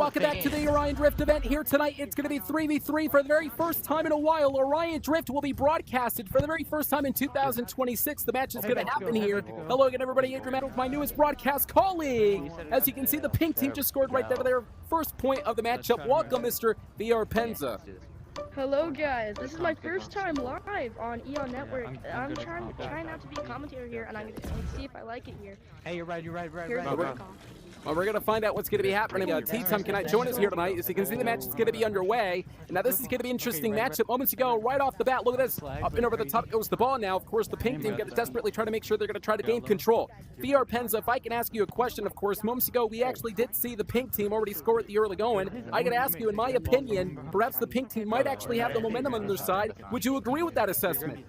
welcome back to the Orion Drift event here tonight. It's going to be 3v3 for the very first time in a while. Orion Drift will be broadcasted for the very first time in 2026. The match is going to happen here. Hello again, everybody. Adrian Matt with my newest broadcast colleague. As you can see, the pink team just scored right there for their first point of the matchup. Welcome, Mr. VRPennza. Hello guys, this is my first time live on Eon Network. I'm trying not to be a commentator here, and I'm gonna see if I like it here. Hey, you're right. Well, we're going to find out what's going to be happening. T-Tom cannot join us here tonight. As you can see, the match is going to be underway. Now, this is going to be an interesting matchup. Moments ago, right off the bat, look at this. Up and over the top goes the ball now. Of course, the pink team got to desperately try to make sure they're going to try to gain control. VRPennza, if I can ask you a question, of course, moments ago, we actually did see the pink team already score at the early going. I got to ask you, in my opinion, perhaps the pink team might actually have the momentum on their side. Would you agree with that assessment?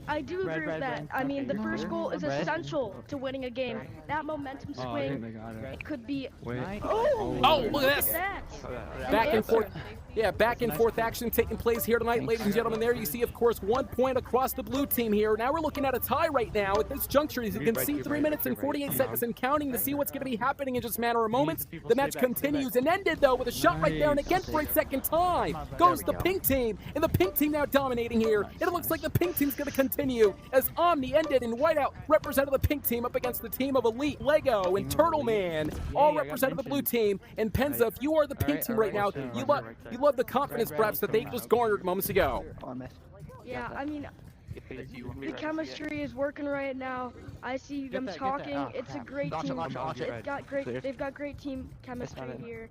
I do agree with that. I mean, the first goal is essential to winning a game. That momentum swing, it could be... Oh, look at this! Back and forth. Yeah, back and forth action taking place here tonight, ladies and gentlemen. There you see, of course, 1 point across the blue team here. Now we're looking at a tie right now at this juncture. As you can see, 3 minutes and 48 seconds and counting to see what's going to be happening in just a matter of moments. The match continues and ended, though, with a shot right there, and again for a second time goes the pink team, and the pink team now dominating here. And it looks like the pink team's going to continue as Omni ended in whiteout represented the pink team up against the team of Elite, Lego, and Turtle Man, all represented the blue team. And Pennza, if you are the pink team right now, you love the confidence perhaps that they just garnered moments ago. Yeah, I mean, the chemistry is working right now. I see them talking. It's a great team. They've got great team chemistry here.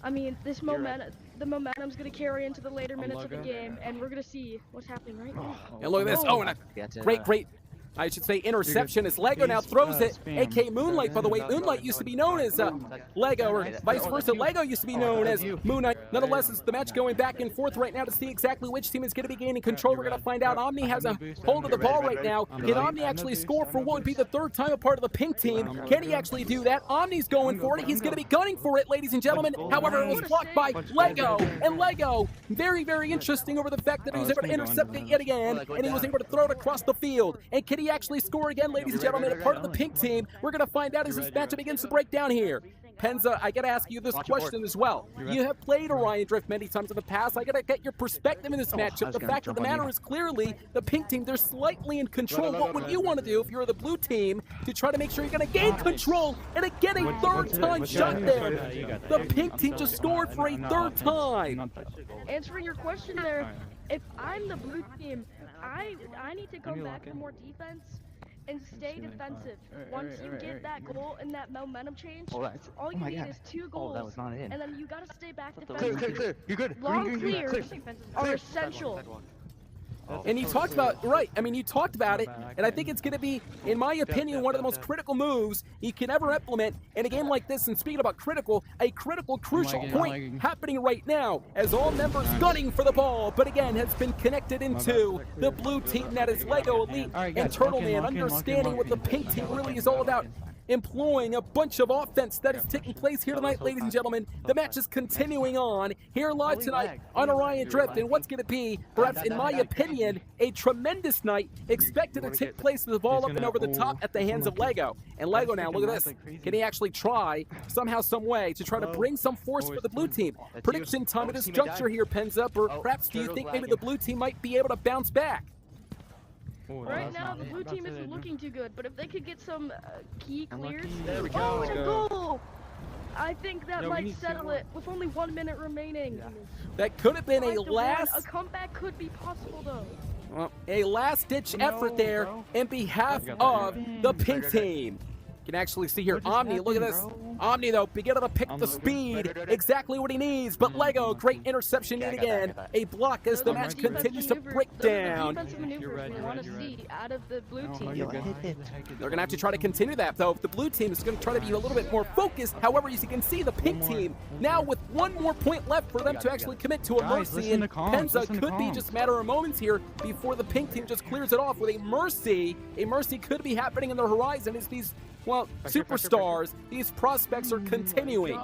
I mean, the momentum's going to carry into the later minutes of the game, and we're going to see what's happening right now. And look at this. Oh, and a great, I should say, interception as Lego now throws it. AK Moonlight, by the way. Moonlight used to be known as Lego, or vice versa. Lego used to be known as Moonlight. Nonetheless, it's the match going back and forth right now to see exactly which team is going to be gaining control. We're going to find out. Omni has a hold of the ball right now. Can Omni actually score for what would be the third time a part of the pink team? Can he actually do that? Omni's going for it. He's going to be gunning for it, ladies and gentlemen. However, it was blocked by Lego. And Lego, very, very interesting over the fact that he was able to intercept it yet again, and he was able to throw it across the field. And can he actually score again, ladies and gentlemen, a part of the pink team? We're going to find out as this matchup begins to break down here. Pennza, I got to ask you this question as well. You have played Orion Drift many times in the past. I got to get your perspective in this matchup. The fact of the matter is clearly the pink team, they're slightly in control. What would you want to do if you're the blue team to try to make sure you're going to gain control and get a third time shot there? The pink team just scored for a third time. Answering your question there, if I'm the blue team, I need to come back for more defense and stay defensive. Once you get that goal and that momentum change, all you need is 2 goals, and then you gotta stay back defensive. Clear. You're good. Long clears are essential. And you talked about, you talked about it, and I think it's going to be, in my opinion, one of the most critical moves you can ever implement in a game like this. And speaking about critical, a critical, crucial point happening right now as all members gunning for the ball, but again, has been connected into the blue team that is Lego, Elite, and Turtle Man, understanding what the pink team really is all about. Employing a bunch of offense that is taking place here tonight, ladies and gentlemen. The match is continuing on here live tonight on Orion Drift, and what's going to be, perhaps in my opinion, a tremendous night expected to take place with the ball up and over the top at the hands of Lego. And Lego now, look at this. Can he actually try, somehow, some way, to try to bring some force for the blue team? Prediction time at this juncture here, Pennza, or perhaps do you think maybe the blue team might be able to bounce back? Right now, the blue team isn't looking too good, but if they could get some key clears... There we go. Oh, and a goal! I think that might settle it with only 1 minute remaining. That could have been a last... A comeback could be possible, though. Well, a last-ditch effort there in behalf of the pink team. You can actually see here Omni, look at this. Omni, though, beginning to pick the speed, exactly what he needs. But Lego, great interception yet again. A block as the match continues to break down. Defensive maneuvers we want to see out of the blue team. They're going to have to try to continue that, though. The blue team is going to try to be a little bit more focused. However, as you can see, the pink team, now with 1 more point left for them to actually commit to a mercy. And Pennza could be just a matter of moments here before the pink team just clears it off with a mercy. A mercy could be happening in the horizon as these... well, superstars, these prospects are continuing.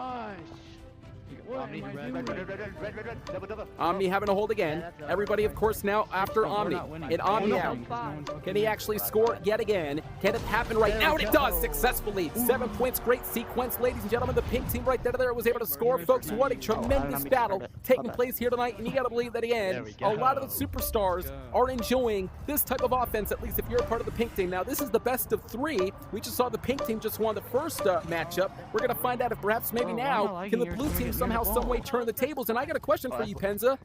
Omni having a hold again. Everybody, of course, now after Omni. And Omni out. Can he actually score yet again? Can it happen right now? And it does successfully. 7 points, great sequence, ladies and gentlemen. The pink team right there was able to score. Folks, what a tremendous battle taking place here tonight. And you got to believe that, again, a lot of the superstars are enjoying this type of offense, at least if you're a part of the pink team. Now, this is the best of 3. We just saw the pink team just won the first matchup. We're going to find out if perhaps maybe now can the blue team somehow, some way turn the tables. And I got a question for you, Penza.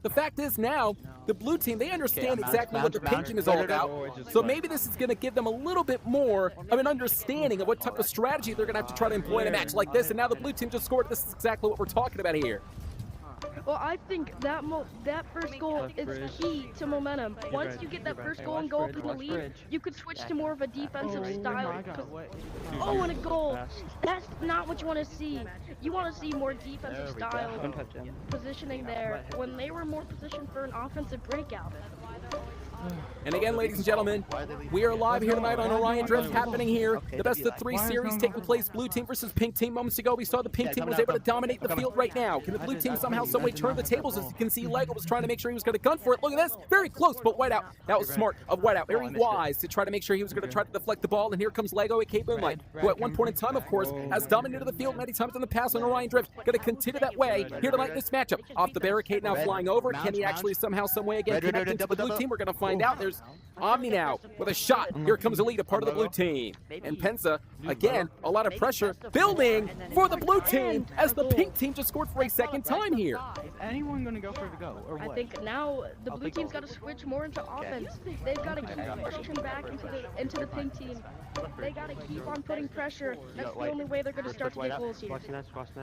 The fact is now, the blue team, they understand exactly what the pink team is all about. So maybe this is going to give them a little bit more of an understanding of what type of strategy they're going to have to try to employ in a match like this. And now the blue team just scored. This is exactly what we're talking about here. Well, I think that first goal is key to momentum. Once you get that first goal and go up in the lead, you could switch to more of a defensive style. Oh, and a goal. That's not what you want to see. You want to see more defensive style positioning there when they were more positioned for an offensive breakout. And again, ladies and gentlemen, we are live here tonight on Orion Drift, happening here. The best of 3 series taking place, blue team versus pink team. Moments ago, we saw the pink team was able to dominate the field right now. Can the blue team somehow, some way turn the tables? As you can see, Lego was trying to make sure he was going to gun for it. Look at this, very close, but Whiteout, that was smart of Whiteout, very wise to try to make sure he was going to try to deflect the ball. And here comes Lego, aka Moonlight, who at one point in time, of course, has dominated the field many times in the past on Orion Drift. Going to continue that way here tonight in this matchup. Off the barricade now, flying over. Can he actually somehow, some way again connect to the blue team? We're going to find out. There's Omni now with a shot. Here comes Elite, a part of the blue team. And Penza, again, a lot of pressure building for the blue team as the pink team just scored for a second time here. Is anyone going to go for the go, or what? I think now the blue team's got to switch more into offense. They've got to keep pushing back into the pink team. They got to keep on putting pressure. That's the only way they're going to start to get goals here.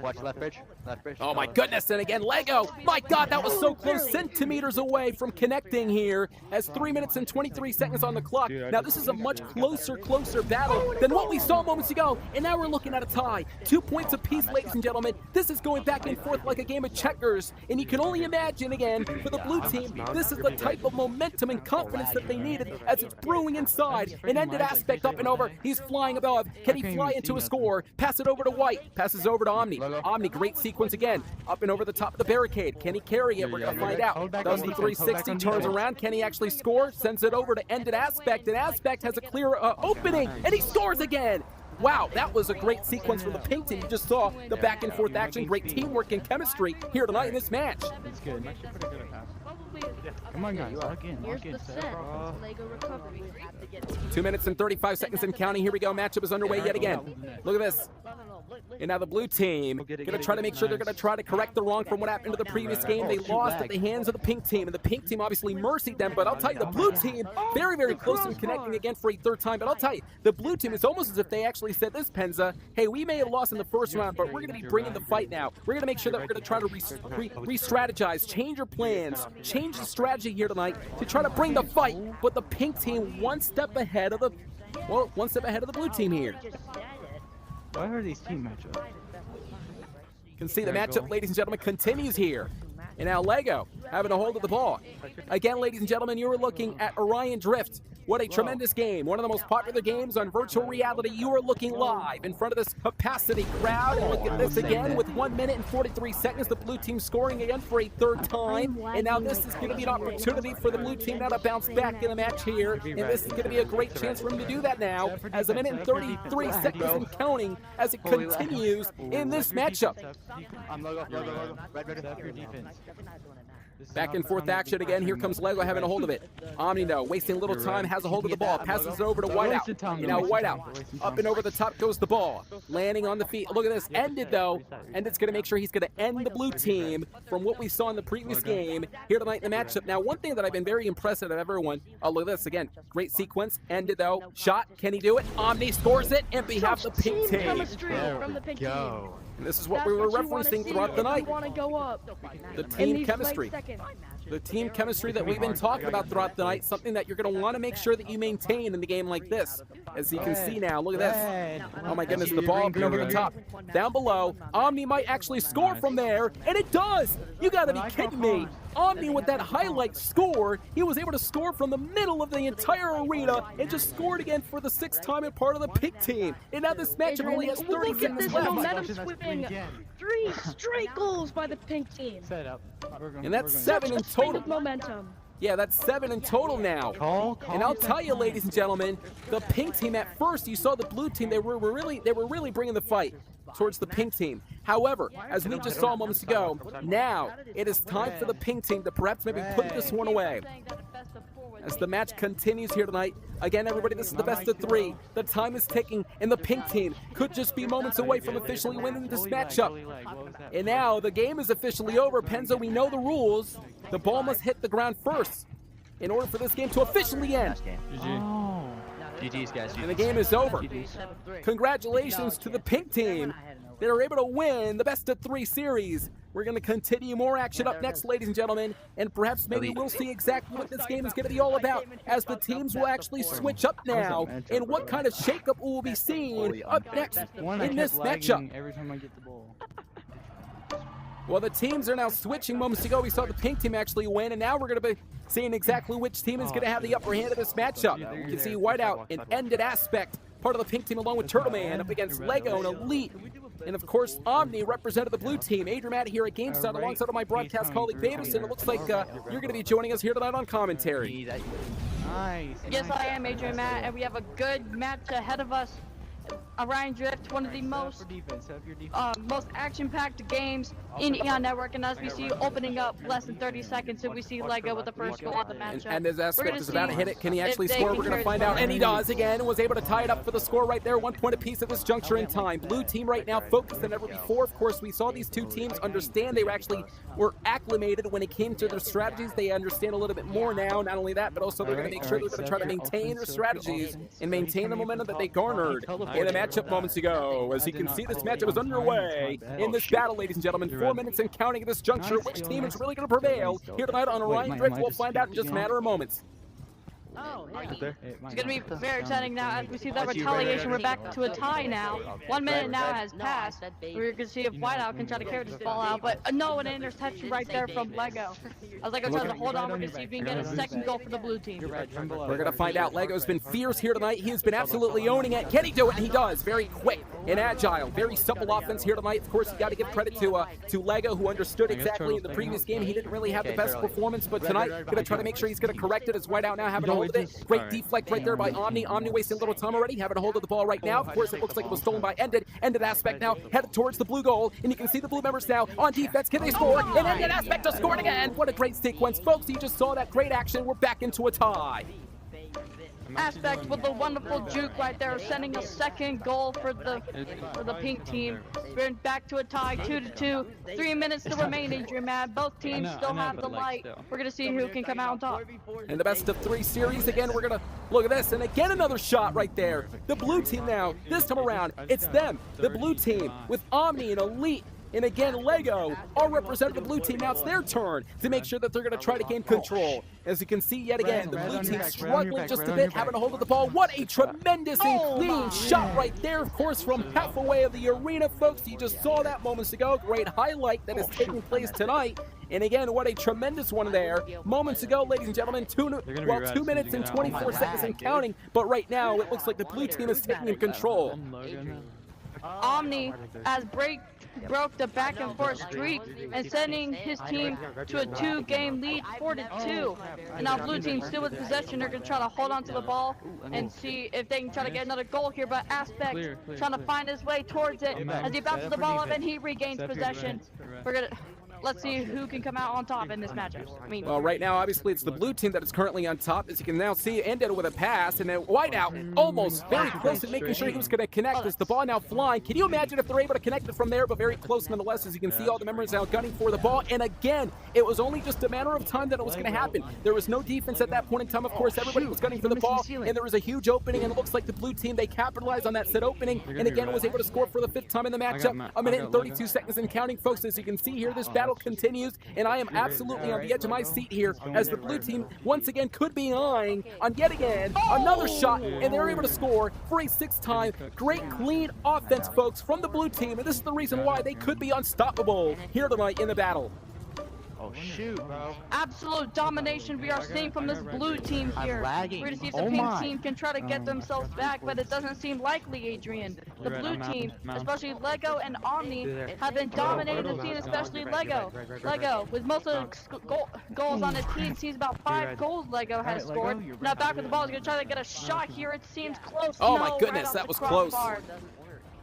Watch left bridge. Left bridge. Oh my goodness, and again, Lego. My God, that was so close, centimeters away from connecting here as 3 minutes and 23 seconds on the clock. Now, this is a much closer battle than what we saw moments ago. And now we're looking at a tie. 2 points apiece, ladies and gentlemen. This is going back and forth like a game of checkers. And you can only imagine, again, for the blue team, this is the type of momentum and confidence that they needed as it's brewing inside. An ended aspect up and over. He's flying above. Can he fly into a score? Pass it over to White. Passes over to Omni. Omni, great sequence again. Up and over the top of the barricade. Can he carry it? We're going to find out. Does the 360, turns around. Can he actually score? Sends it over to ended aspect. And aspect has a clear opening. And he scores again. Wow, that was a great sequence for the pink team. You just saw the back and forth action, great teamwork and chemistry here tonight in this match. That's good. Come on, guys. Lock in. Here's the set. Lego recovery. 2 minutes and 35 seconds and counting. Here we go. Matchup is underway yet again. Look at this. And now the blue team going to try to make sure they're going to try to correct the wrong from what happened to the previous game. They lost at the hands of the pink team, and the pink team obviously mercied them. But I'll tell you, the blue team, very, very close in connecting again for a third time. But I'll tell you, the blue team is almost as if they actually said this, Penza, hey, we may have lost in the first round, but we're going to be bringing the fight now. We're going to make sure that we're going to try to re-strategize, change your plans, change the strategy here tonight to try to bring the fight. But the pink team one step ahead of the blue team here. Why are these team matchups? You can see the matchup, ladies and gentlemen, continues here. And now Lego having a hold of the ball. Again, ladies and gentlemen, you are looking at Orion Drift. What a tremendous game. One of the most popular games on virtual reality. You are looking live in front of this capacity crowd. And look at this again with 1 minute and 43 seconds. The blue team scoring again for a third time. And now this is going to be an opportunity for the blue team now to bounce back in the match here. And this is going to be a great chance for them to do that now as a minute and 33 seconds and counting as it continues in this matchup. Back and forth action again. Here comes Lego having a hold of it. Omni, though, wasting a little time, has a hold of the ball. Passes it over to Whiteout. And now Whiteout. Up and over the top goes the ball. Landing on the feet. Look at this. Ended, though. And it's going to make sure he's going to end the blue team from what we saw in the previous game here tonight in the matchup. Now, one thing that I've been very impressed at everyone. Oh, look at this again. Great sequence. Ended, though. Shot. Can he do it? Omni scores it in behalf of the pink team. Chemistry from the pink team. And this is what we were referencing throughout the night. Want to go up. The team chemistry. The team chemistry that we've been talking about throughout the night, something that you're going to want to make sure that you maintain in the game like this. As you can see now, look at this. Oh my goodness, the ball up and over the top. Down below, Omni might actually score from there, and it does! You got to be kidding me! Omni with that highlight score, he was able to score from the middle of the entire arena and just scored again for the 6th time and part of the pink team. And now this matchup only has 30 seconds left. Momentum swinging 3 straight goals by the pink team. Set up. And that's 7 in total. With momentum. Yeah, that's 7 in total now. And I'll tell you, ladies and gentlemen, the pink team at first, you saw the blue team, they were really bringing the fight towards the pink team. However, as we just saw moments ago, now it is time for the pink team to perhaps maybe put this one away. As the match continues here tonight, again, everybody, this is the best of 3. The time is ticking, and the pink team could just be moments away from officially winning this matchup. And now the game is officially over. Penza, we know the rules. The ball must hit the ground first in order for this game to officially end. GG's, guys. And the game is over. Congratulations to the pink team. They were able to win the best of 3 series. We're going to continue more action up next, ladies and gentlemen, and perhaps maybe we'll see exactly what this game is going to be all about as the teams will actually switch up now and what kind of shakeup we will be seeing up next in this matchup. Every time I get the ball. Well, the teams are now switching. Moments ago, we saw the pink team actually win, and now we're going to be seeing exactly which team is going to have the upper hand of this matchup. You can see Whiteout and Ended Aspect, part of the pink team, along with Turtle Man, up against Lego and Elite. And of course, Omni represented the blue team. Adrian Matt here at GameStop alongside of my broadcast colleague Baebus, and it looks like you're going to be joining us here tonight on commentary. Nice. Yes, I am Adrian Matt, and we have a good match ahead of us. Orion Drift, one of the most action-packed games in Eon Network, and as we see opening up less than 30 seconds, and we see Lego with the first goal of the matchup. And as Aspect is about to hit it, can he actually score? We're going to find out, and he does again, and was able to tie it up for the score right there. 1 point apiece at this juncture in time. Blue team right now focused than ever before. Of course, we saw these two teams understand they were acclimated when it came to their strategies. They understand a little bit more now. Not only that, but also they're going to make sure they're going to try to maintain their strategies and maintain the momentum that they garnered in the matchup moments ago. As you can see, this matchup is underway in this battle, ladies and gentlemen. 4 minutes and counting at this juncture. Which team is really going to prevail here tonight on Orion Drift? We'll find out in just a matter of moments. It's going to be very exciting now as we see that retaliation. We're back to a tie now. 1 minute now has passed. We're going to see if Whiteout can try to carry this ball out, but no, an interception right there from Lego. As Lego tries to hold on, we're going to see if we can get a second goal for the blue team. We're going to find out. Lego's been fierce here tonight. He has been absolutely owning it. Can he do it? And he does. Very quick and agile. Very supple offense here tonight. Of course, you got to give credit to Lego, who understood exactly in the previous game. He didn't really have the best performance, but tonight, going to try to make sure he's going to correct it as Whiteout now having a hold of it. Great deflect right there by Omni. Omni wasting a little time already, having a hold of the ball right now. Of course, it looks like it was stolen by Ended. Ended Aspect now headed towards the blue goal, and you can see the blue members now on defense. Can they score? And Ended Aspect just scored again. What a great sequence, folks. You just saw that great action. We're back into a tie. Aspect with a wonderful juke right there, sending a second goal for the pink team. We're back to a tie, 2-2. 3 minutes to remain, Adrian Matt. Both teams still have the light. We're gonna see who can come out on top. In the best of 3 series, again, we're gonna look at this, and again another shot right there. The blue team now, this time around, it's them, the blue team, with Omni and Elite. And again, Lego, our representative blue team, now it's their turn to make sure that they're going to try to gain control. As you can see yet again, the blue team struggling just a bit, having a hold of the ball. What a tremendous and clean shot right there, of course, from half away of the arena, folks. You just saw that moments ago. Great highlight that is taking place tonight. And again, what a tremendous one there. Moments ago, ladies and gentlemen, 2 minutes and 24 seconds and counting. But right now, it looks like the blue team is taking in control. Omni has broke the back and forth streak and sending his team to a 2-game lead, 4-2. And now blue team still with possession. They're going to try to hold on to the ball and see if they can try to get another goal here. But Aspect trying to find his way towards it as he bounces the ball up and he regains possession. Let's see who can come out on top in this matchup. Well, right now, obviously, it's the blue team that is currently on top. As you can now see, Ended with a pass, and then Whiteout almost very close to making sure he was going to connect as the ball now flying. Can you imagine if they're able to connect it from there, but very close nonetheless, as you can see all the members now gunning for the ball. And again, it was only just a matter of time that it was going to happen. There was no defense at that point in time. Of course, everybody was gunning for the ball, and there was a huge opening, and it looks like the blue team, they capitalized on that said opening, and again, was able to score for the 5th time in the matchup. A minute and 32 seconds and counting, folks. As you can see here, this battle continues. And I am absolutely on the edge of my seat here as the blue team once again could be eyeing on yet again another shot, and they're able to score for a 6th time. Great clean offense, folks, from the blue team, and this is the reason why they could be unstoppable here tonight in the battle. Oh shoot, bro. Absolute domination we are seeing from this blue team here. We're gonna see if the pink team can try to get themselves back, but it doesn't seem likely, Adrian. The blue team, especially Lego and Omni, have been dominating the scene, especially Lego. Lego, with most of the goals on his team, seems about 5 goals Lego has scored. Now back with the ball, he's gonna try to get a shot here. It seems close. Oh no, my goodness, right that was crossbar. close.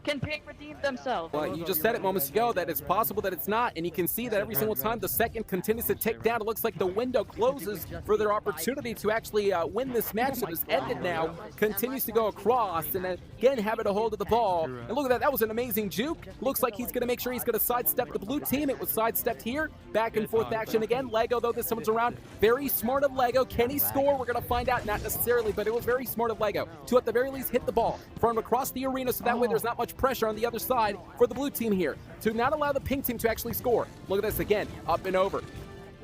Can Pink redeem themselves? Well, you just said it moments ago that it's possible that it's not, and you can see that every single time the second continues to tick down, it looks like the window closes for their opportunity to actually win this match that has ended now, continues to go across, and again having a hold of the ball. And look at that, that was an amazing juke. Looks like he's going to make sure he's going to sidestep the blue team. It was sidestepped here. Back and forth action again. Lego, though, this comes around. Very smart of Lego. Can he score? We're going to find out. Not necessarily, but it was very smart of Lego to at the very least hit the ball from across the arena, so that way there's not much pressure on the other side for the blue team here to not allow the pink team to actually score. Look at this again, up and over.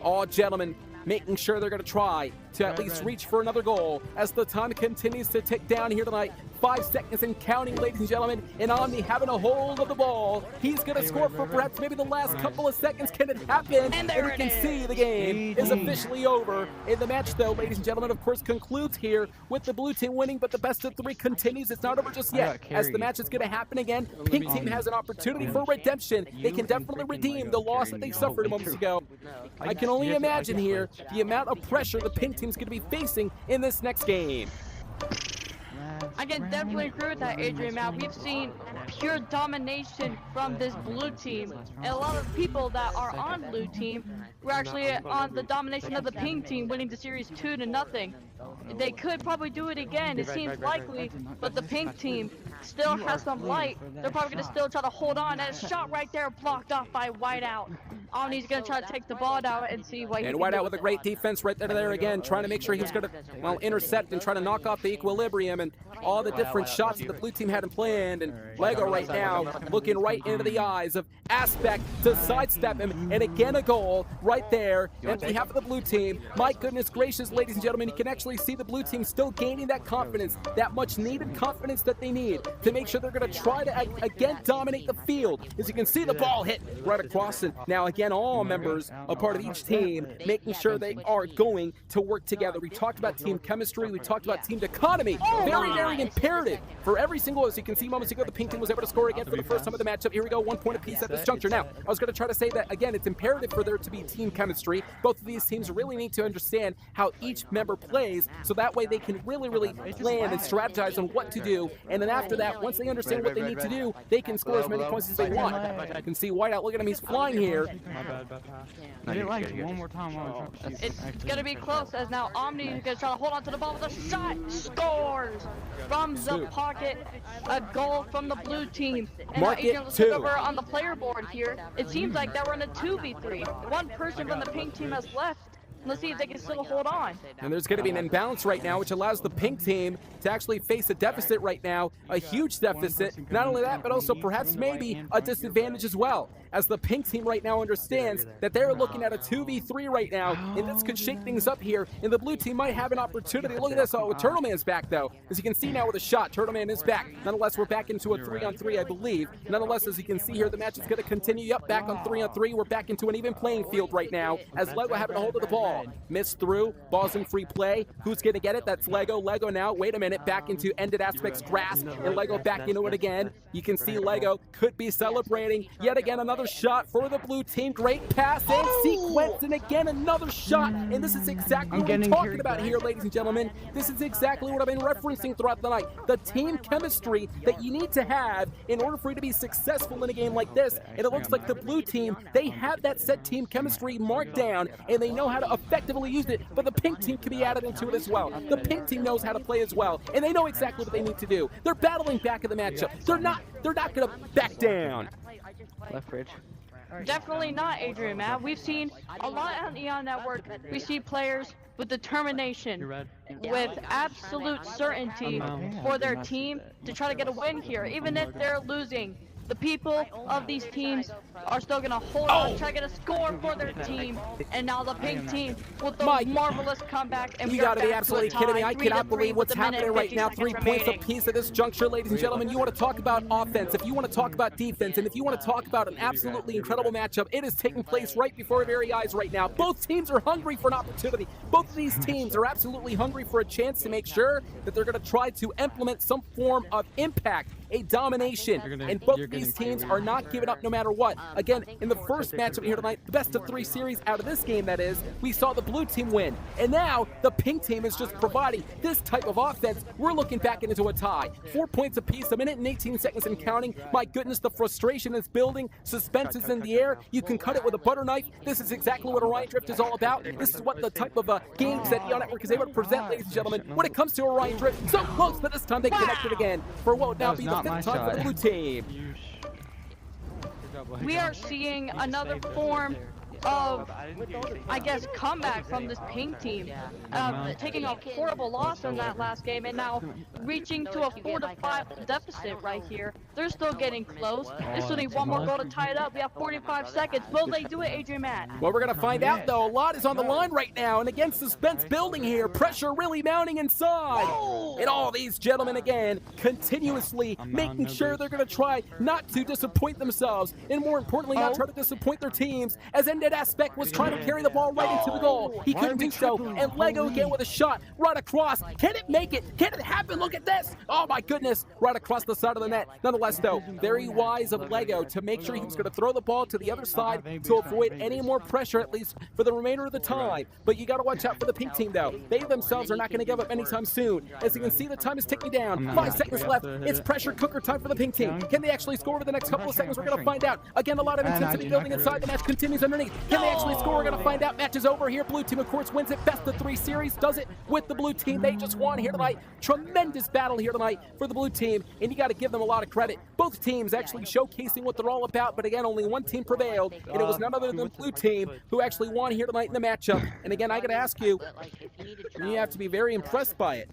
All gentlemen making sure they're going to try to at least reach for another goal as the time continues to tick down here tonight. 5 seconds and counting, ladies and gentlemen, and Omni having a hold of the ball. He's going to score for perhaps maybe the last couple of seconds. Can it happen? And you can see the game is officially over. In the match, though, ladies and gentlemen, of course, concludes here with the blue team winning, but the best of 3 continues. It's not over just yet. As the match is going to happen again, pink team has an opportunity for redemption. They can definitely redeem the loss that they suffered moments ago. I can only imagine here the amount of pressure the pink team's going to be facing in this next game. I can definitely agree with that, Adrian Matt. We've seen pure domination from this blue team, and a lot of people that are on blue team were actually on the domination of the pink team, winning the series 2-0. They could probably do it again. It seems likely, but the pink team still has some light. They're probably going to still try to hold on. And a shot right there blocked off by Whiteout. Omni's going to try to take the ball out and see what he can do. And Whiteout with a great defense right there again, trying to make sure he was going to, well, intercept and try to knock off the equilibrium and all the different shots that the blue team hadn't planned. And Lego right now looking right into the eyes of Aspect to sidestep him. And again, a goal right there on behalf of the blue team. My goodness gracious, ladies and gentlemen, you can actually see the blue team still gaining that confidence, that much needed confidence that they need to make sure they're going to try to again dominate the field. As you can see, the ball hit right across it. Now again, all members, a part of each team, making sure they are going to work together. We talked about team chemistry. We talked about team economy. Very, very imperative for every single, as you can see moments ago, the pink team was able to score again for the first time of the matchup. Here we go, 1 point apiece at this juncture. Now, I was going to try to say that, again, it's imperative for there to be team chemistry. Both of these teams really need to understand how each member plays, so that way they can really, really plan and strategize on what to do. And then after that, once they understand what they need to do, they can score as many points as they want. You can see Whiteout, look at him, he's flying here. One more time. It's going to be close, as now Omni is going to try to hold on to the ball with a shot. Scores from the pocket. A goal from the blue team. And now Adrian, let's look over on the player board here. It seems like that we're in a 2v3. One person from the pink team has left. Let's see if they can still hold on. And there's going to be an imbalance right now, which allows the pink team to actually face a deficit right now, a huge deficit. Not only that, but also perhaps maybe a disadvantage as well, as the pink team right now understands that they're looking at a 2v3 right now, and this could shake things up here, and the blue team might have an opportunity. Look at this. Oh, Turtle Man's back, though. As you can see now with a shot, Turtle Man is back. Nonetheless, we're back into a 3-on-3, I believe. Nonetheless, as you can see here, the match is going to continue. Yep, back on 3-on-3. We're back into an even playing field right now, as Lego having a hold of the ball. Missed through, ball's in free play. Who's going to get it? That's Lego. Lego now, wait a minute, back into Ended Aspect's grasp, and Lego back into it again. You can see Lego could be celebrating. Yet again, another shot for the blue team. Great pass and sequence, and again, another shot. And this is exactly what I'm talking about here, ladies and gentlemen. This is exactly what I've been referencing throughout the night. The team chemistry that you need to have in order for you to be successful in a game like this. And it looks like the blue team, they have that set team chemistry marked down, and they know how to effectively use it, but the pink team can be added into it as well. The pink team knows how to play as well, and they know exactly what they need to do. They're battling back in the matchup. They're not going to back down. Left bridge. Definitely not, Adrian Matt. We've seen a lot on Eon Network. We see players with determination, with absolute certainty for their team to try to get a win here, even if they're losing. The people of these teams are still gonna hold on, try to get a score for their team, and now the pink team with the marvelous comeback. And you gotta be absolutely kidding me. I cannot believe what's happening right now. 3 points apiece at this juncture, ladies and gentlemen. You want to talk about offense, if you want to talk about defense, and if you want to talk about an absolutely incredible matchup, it is taking place right before our very eyes right now. Both teams are hungry for an opportunity. Both of these teams are absolutely hungry for a chance to make sure that they're going to try to implement some form of impact, a domination, and both of these teams are not giving up no matter what. Again, in the first matchup here tonight, the best of 3 series out of this game, that is, we saw the blue team win, and now the pink team is just providing this type of offense. We're looking back into a tie. 4 points apiece, a minute and 18 seconds and counting. My goodness, the frustration is building. Suspense is in the air. You can cut it with a butter knife. This is exactly what Orion Drift is all about. This is what the type of games that Eon Network is able to present, ladies and gentlemen. When it comes to Orion Drift, so close, but this time they connected again for what would now be the 5th time for the blue team. We are seeing another form of, I guess, comeback from this pink team, taking a horrible loss in that last game and now reaching to a 4-5 deficit right here. They're still getting close. They still need one more goal to tie it up. We have 45 seconds. Will they do it, Adrian Matt? Well, we're going to find out, though. A lot is on the line right now, and again, suspense building here. Pressure really mounting inside. And all these gentlemen, again, continuously making sure they're going to try not to disappoint themselves, and more importantly, not try to disappoint their teams, as ended Aspect was trying to carry the ball right into the goal. He couldn't do so, and Lego again with a shot right across. Can it make it? Can it happen? Look at this. Oh my goodness, right across the side of the net. Nonetheless, though, very wise of Lego to make sure he was going to throw the ball to the other side to avoid any more pressure, at least for the remainder of the time. But you got to watch out for the pink team, though. They themselves are not going to give up anytime soon. As you can see, the time is ticking down. 5 seconds left. It's pressure cooker time for the pink team. Can they actually score over the next couple of seconds? We're going to find out. Again, a lot of intensity building inside. The match continues underneath. Can they actually score? We're going to find out. Match is over here. Blue team, of course, wins it. Best of 3 series. Does it with the blue team. They just won here tonight. Tremendous battle here tonight for the blue team, and you got to give them a lot of credit. Both teams actually showcasing what they're all about, but again, only one team prevailed, and it was none other than the blue team who actually won here tonight in the matchup. And again, I got to ask you, you have to be very impressed by it.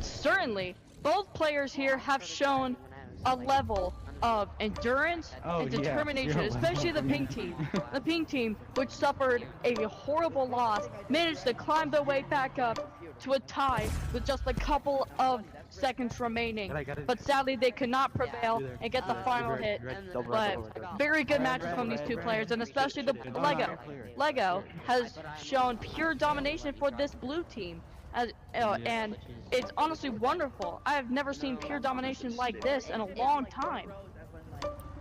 Certainly. Both players here have shown a level of endurance and determination, especially the pink team. The pink team, which suffered a horrible loss, managed to climb their way back up to a tie with just a couple of seconds remaining. But sadly, they could not prevail and get the final hit. But very good matches from these two players, and especially the Lego. Lego has shown pure domination for this blue team. And it's honestly wonderful. I have never seen pure domination like this in a long time.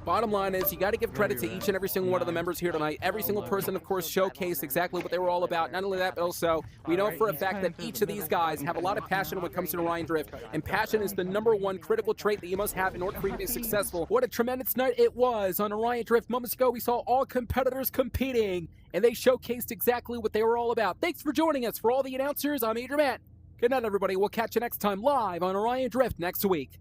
Bottom line is, you got to give credit to each and every single one of the members here tonight. Every single person, of course, showcased exactly what they were all about. Not only that, but also, we know for a fact that each of these guys have a lot of passion when it comes to Orion Drift. And passion is the #1 critical trait that you must have in order for you to be successful. What a tremendous night it was on Orion Drift. Moments ago, we saw all competitors competing, and they showcased exactly what they were all about. Thanks for joining us. For all the announcers, I'm Adrian Matt. Good night, everybody. We'll catch you next time live on Orion Drift next week.